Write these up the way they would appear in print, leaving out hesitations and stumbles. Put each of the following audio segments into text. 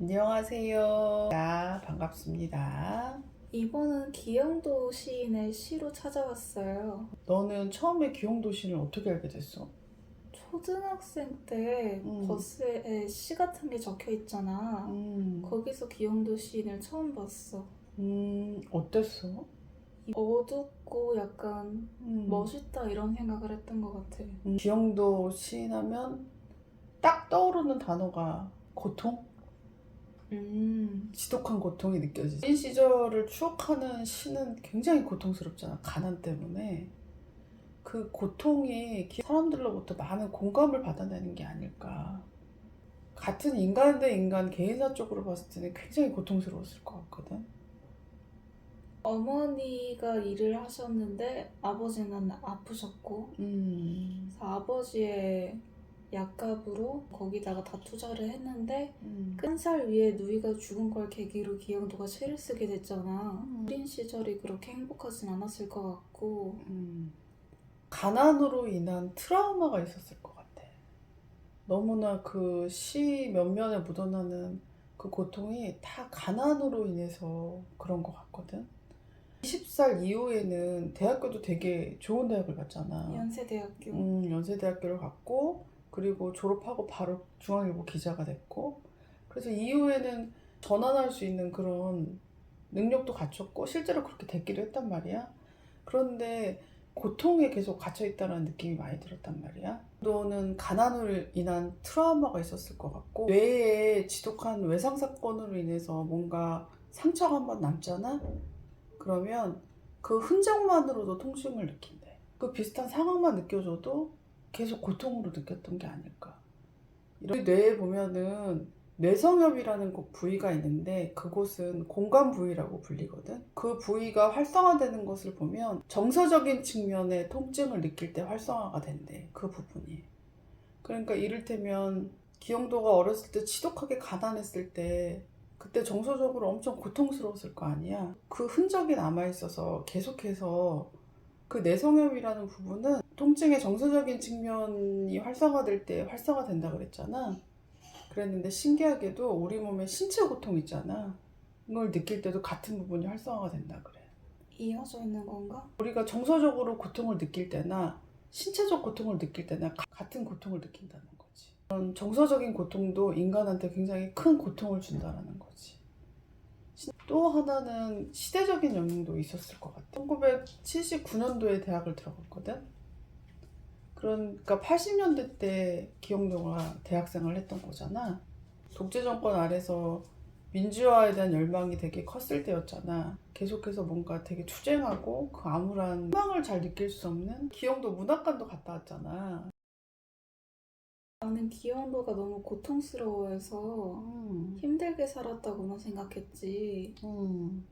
안녕하세요. 반갑습니다. 이번은 기영도 시인의 시로 찾아왔어요. 너는 처음에 기영도 시인을 어떻게 알게 됐어? 초등학생 때 음, 버스에 시 같은 게 적혀 있잖아. 음, 거기서 기영도 시인을 처음 봤어. 어땠어? 어둡고 약간 음, 멋있다 이런 생각을 했던 것 같아. 기영도 시인 하면 딱 떠오르는 단어가 고통? 지독한 고통이 느껴지지. 이 시절을 추억하는 시는 굉장히 고통스럽잖아. 가난 때문에. 그 고통이 사람들로부터 많은 공감을 받아내는 게 아닐까. 같은 인간 대 인간 개인사 쪽으로 봤을 때는 굉장히 고통스러웠을 것 같거든. 어머니가 일을 하셨는데 아버지는 아프셨고, 그래서 아버지의 약값으로 거기다가 다 투자를 했는데 한 살 위에 누이가 죽은 걸 계기로 기영도가 시를 쓰게 됐잖아. 어린 시절이 그렇게 행복하진 않았을 것 같고. 가난으로 인한 트라우마가 있었을 것 같아. 너무나 그 시 면면에 묻어나는 그 고통이 다 가난으로 인해서 그런 것 같거든. 20살 이후에는 대학교도 되게 좋은 대학을 갔잖아. 연세대학교. 연세대학교를 갔고, 그리고 졸업하고 바로 중앙일보 기자가 됐고, 그래서 이후에는 전환할 수 있는 그런 능력도 갖췄고, 실제로 그렇게 됐기도 했단 말이야. 그런데 고통에 계속 갇혀있다는 느낌이 많이 들었단 말이야. 너는 가난으로 인한 트라우마가 있었을 것 같고, 뇌에 지독한 외상 사건으로 인해서 뭔가 상처가 한번 남잖아? 그러면 그 흔적만으로도 통증을 느낀대. 그 비슷한 상황만 느껴줘도 계속 고통으로 느꼈던 게 아닐까. 우리 뇌에 보면은 뇌성엽이라는 부위가 있는데 그곳은 공간 부위라고 불리거든. 그 부위가 활성화되는 것을 보면 정서적인 측면의 통증을 느낄 때 활성화가 된대. 그 부분이. 그러니까 이를테면 기영도가 어렸을 때 지독하게 가난했을 때 그때 정서적으로 엄청 고통스러웠을 거 아니야. 그 흔적이 남아있어서 계속해서 그 내성염이라는 부분은 통증의 정서적인 측면이 활성화될 때 활성화된다 그랬잖아. 그랬는데 신기하게도 우리 몸에 신체 고통 있잖아. 이걸 느낄 때도 같은 부분이 활성화가 된다 그래. 이어져 있는 건가? 우리가 정서적으로 고통을 느낄 때나 신체적 고통을 느낄 때나 같은 고통을 느낀다는 거지. 그런 정서적인 고통도 인간한테 굉장히 큰 고통을 준다는 거지. 또 하나는 시대적인 영향도 있었을 것 같아. 1979년도에 대학을 들어갔거든. 그러니까 80년대 때 기영도가 대학생을 했던 거잖아. 독재 정권 아래서 민주화에 대한 열망이 되게 컸을 때였잖아. 계속해서 뭔가 되게 투쟁하고 그 암울한 희망을 잘 느낄 수 없는 기영도 문학관도 갔다 왔잖아. 나는 기영도가 너무 고통스러워해서 힘들게 살았다고만 생각했지.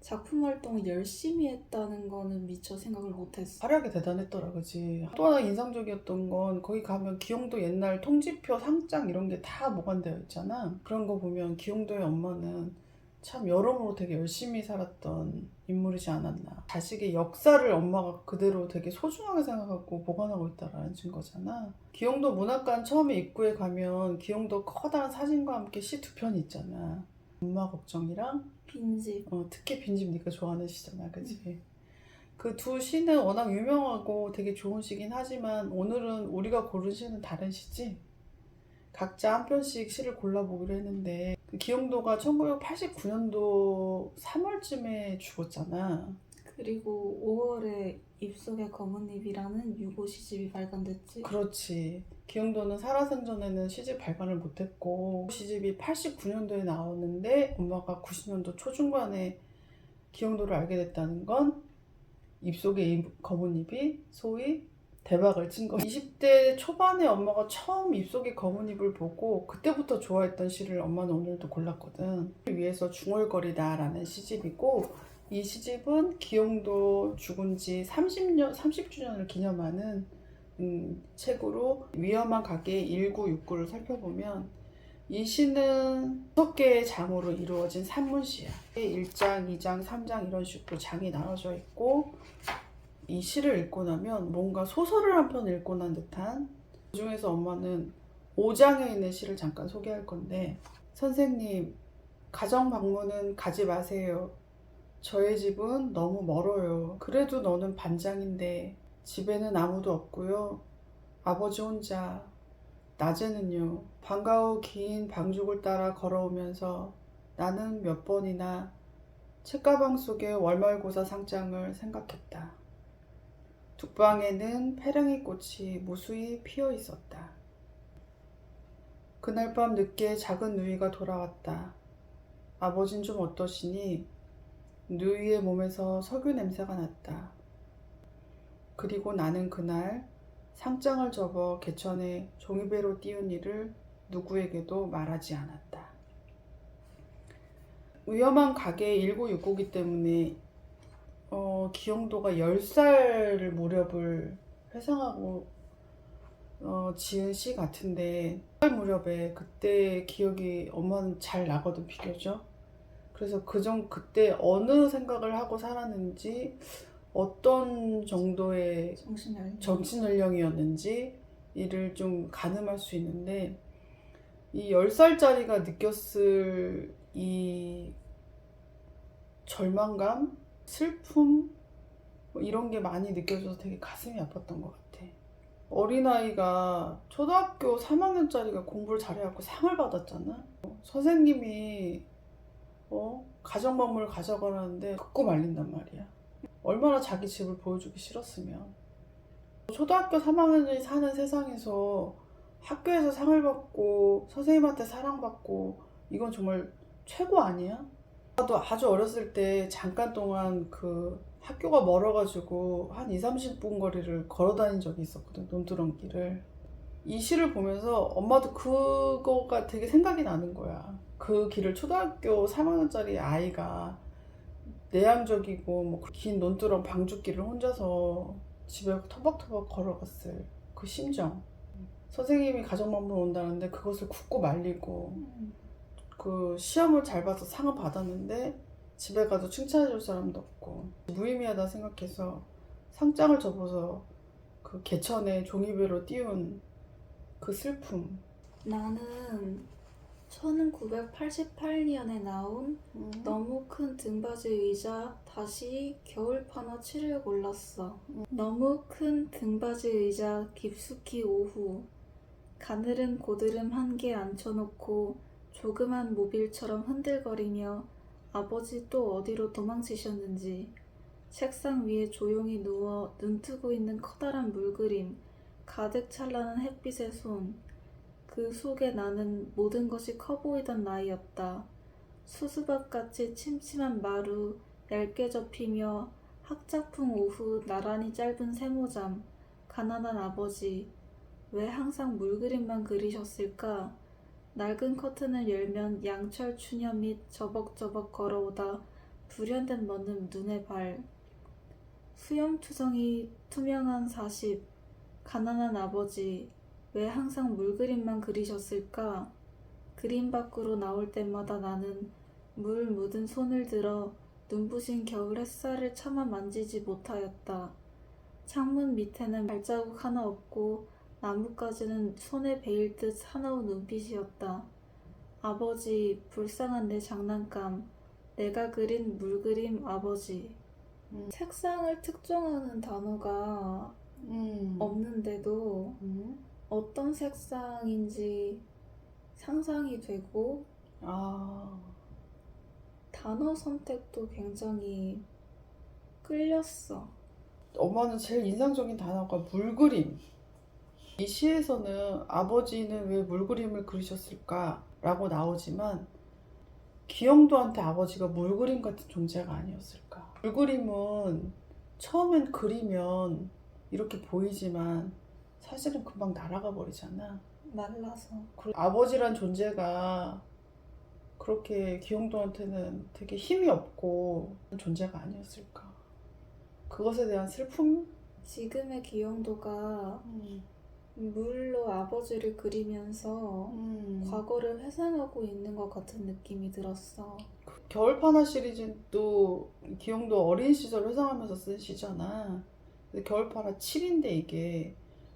작품 활동을 열심히 했다는 거는 미처 생각을 못했어. 활약이 대단했더라, 그지? 또 하나 인상적이었던 건 거기 가면 기영도 옛날 통지표, 상장 이런 게 다 보관되어 있잖아. 그런 거 보면 기영도의 엄마는 참 여러모로 되게 열심히 살았던 인물이지 않았나. 자식의 역사를 엄마가 그대로 되게 소중하게 생각하고 보관하고 있다라는 증거잖아. 기영도 문학관 처음에 입구에 가면 기영도 커다란 사진과 함께 시 두 편이 있잖아. 엄마 걱정이랑 빈집. 특히 빈집 네가 좋아하는 시잖아, 그치? 그 두 시는 워낙 유명하고 되게 좋은 시긴 하지만 오늘은 우리가 고른 시는 다른 시지? 각자 한 편씩 시를 골라보기로 했는데 그 기영도가 1989년도 3월쯤에 죽었잖아. 그리고 5월에 입속의 검은잎이라는 유고 시집이 발간됐지. 그렇지. 기영도는 살아생전에는 시집 발간을 못했고 시집이 89년도에 나오는데 엄마가 90년도 초중반에 기영도를 알게 됐다는 건 입속의 검은잎이 소위 대박을 친 거. 20대 초반에 엄마가 처음 입속의 검은잎을 보고 그때부터 좋아했던 시를 엄마는 오늘도 골랐거든. 위에서 중얼거리다라는 시집이고 이 시집은 기영도 죽은 지 30주년을 기념하는 책으로 위험한 가게의 1969를 살펴보면 이 시는 6개의 장으로 이루어진 산문시야. 1장, 2장, 3장 이런 식으로 장이 나눠져 있고 이 시를 읽고 나면 뭔가 소설을 한 편 읽고 난 듯한 그 중에서 엄마는 5장에 있는 시를 잠깐 소개할 건데 선생님 가정 방문은 가지 마세요. 저의 집은 너무 멀어요. 그래도 너는 반장인데 집에는 아무도 없고요. 아버지 혼자. 낮에는요. 방과 후 긴 방죽을 따라 걸어오면서 나는 몇 번이나 책가방 속의 월말고사 상장을 생각했다. 둑방에는 페랭이 꽃이 무수히 피어 있었다. 그날 밤 늦게 작은 누이가 돌아왔다. 아버진 좀 어떠시니? 누이의 몸에서 석유 냄새가 났다. 그리고 나는 그날 상장을 접어 개천에 종이배로 띄운 일을 누구에게도 말하지 않았다. 위험한 가게 1969기 때문에 기영도가 10살 무렵을 회상하고 지은 시 같은데 10살 무렵에 그때 기억이 엄마는 잘 나거든, 비교적. 그래서 그때 어느 생각을 하고 살았는지 어떤 정도의 정신연령이었는지 이를 좀 가늠할 수 있는데 이 10살짜리가 느꼈을 이 절망감, 슬픔 이런 게 많이 느껴져서 되게 가슴이 아팠던 것 같아. 어린아이가 초등학교 3학년짜리가 공부를 잘해갖고 상을 받았잖아. 선생님이 가정방문을 가져가라는데 듣고 말린단 말이야. 얼마나 자기 집을 보여주기 싫었으면. 초등학교 3학년이 사는 세상에서 학교에서 상을 받고 선생님한테 사랑받고 이건 정말 최고 아니야? 나도 아주 어렸을 때 잠깐 동안 그 학교가 멀어가지고 한 20-30분 거리를 걸어 다닌 적이 있었거든, 논두렁길을. 이 시를 보면서 엄마도 그거가 되게 생각이 나는 거야. 그 길을 초등학교 3학년짜리 아이가 내향적이고 뭐 긴 논두렁 방죽길을 혼자서 집에 터벅터벅 걸어갔을 그 심정. 선생님이 가정방문 온다는데 그것을 굳고 말리고 그 시험을 잘 봐서 상을 받았는데 집에 가도 칭찬해줄 사람도 없고 무의미하다 생각해서 상장을 접어서 그 개천에 종이배로 띄운 그 슬픔. 나는 1988년에 나온 너무 큰 등받이 의자 다시 겨울판화 7을 골랐어. 너무 큰 등받이 의자 깊숙이 오후 가늘은 고드름 한 개 앉혀놓고 조그만 모빌처럼 흔들거리며 아버지 또 어디로 도망치셨는지 책상 위에 조용히 누워 눈뜨고 있는 커다란 물그림, 가득 찬란한 햇빛의 손. 그 속에 나는 모든 것이 커 보이던 나이였다. 수수밥같이 침침한 마루, 얇게 접히며 학자풍 오후 나란히 짧은 세모잠, 가난한 아버지. 왜 항상 물그림만 그리셨을까? 낡은 커튼을 열면 양철 추녀 및 저벅저벅 걸어오다 불현듯 멎는 눈의 발. 수염투성이 투명한 40. 가난한 아버지. 왜 항상 물그림만 그리셨을까? 그림 밖으로 나올 때마다 나는 물 묻은 손을 들어 눈부신 겨울 햇살을 차마 만지지 못하였다. 창문 밑에는 발자국 하나 없고 나뭇가지는 손에 베일 듯 사나운 눈빛이었다. 아버지, 불쌍한 내 장난감. 내가 그린 물그림 아버지. 색상을 특정하는 단어가 없는데도 어떤 색상인지 상상이 되고 단어 선택도 굉장히 끌렸어. 엄마는 제일 인상적인 단어가 물그림. 이 시에서는 아버지는 왜 물그림을 그리셨을까? 라고 나오지만 기영도한테 아버지가 물그림 같은 존재가 아니었을까? 물그림은 처음엔 그리면 이렇게 보이지만 사실은 금방 날아가 버리잖아. 말라서. 아버지란 존재가 그렇게 기영도한테는 되게 힘이 없고 존재가 아니었을까? 그것에 대한 슬픔? 지금의 기영도가 물로 아버지를 그리면서 과거를 회상하고 있는 것 같은 느낌이 들었어. 겨울판화 시리즈도 기영도 어린 시절 회상하면서 쓴 시잖아. 겨울판화 7인데 이게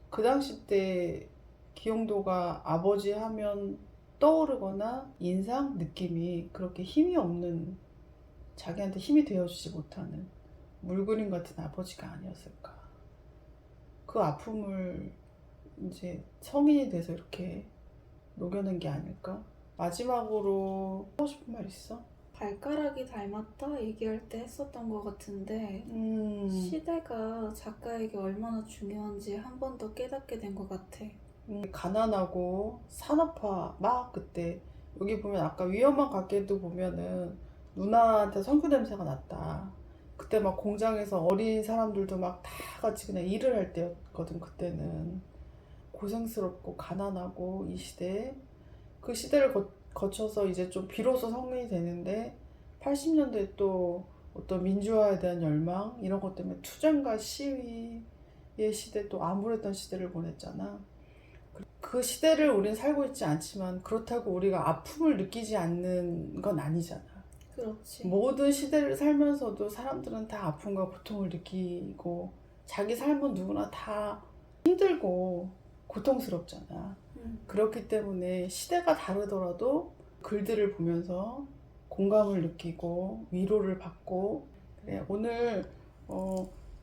그 당시 때 기영도가 아버지 하면 떠오르거나 인상, 느낌이 그렇게 힘이 없는, 자기한테 힘이 되어주지 못하는 물그림 같은 아버지가 아니었을까. 그 아픔을 이제 성인이 돼서 이렇게 녹여낸 게 아닐까. 마지막으로 하고 싶은 말 있어? 발가락이 닮았다 얘기할 때 했었던 것 같은데 시대가 작가에게 얼마나 중요한지 한 번 더 깨닫게 된 것 같아. 가난하고 산업화 막 그때 여기 보면 아까 위험한 가게도 보면은 누나한테 성교 냄새가 났다. 그때 막 공장에서 어린 사람들도 막 다 같이 그냥 일을 할 때였거든. 그때는 고생스럽고 가난하고 이 시대에 그 시대를 거쳐서 이제 좀 비로소 성인이 되는데 80년대 또 어떤 민주화에 대한 열망 이런 것 때문에 투쟁과 시위의 시대, 또 암울했던 시대를 보냈잖아. 그 시대를 우린 살고 있지 않지만 그렇다고 우리가 아픔을 느끼지 않는 건 아니잖아. 그렇지. 모든 시대를 살면서도 사람들은 다 아픔과 고통을 느끼고 자기 삶은 누구나 다 힘들고 고통스럽잖아. 그렇기 때문에 시대가 다르더라도 글들을 보면서 공감을 느끼고 위로를 받고 그래. 오늘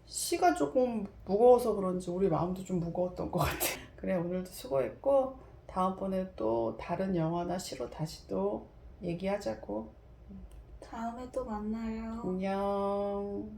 시가 조금 무거워서 그런지 우리 마음도 좀 무거웠던 것 같아. 그래, 오늘도 수고했고 다음번에 또 다른 영화나 시로 다시 또 얘기하자고. 다음에 또 만나요. 안녕.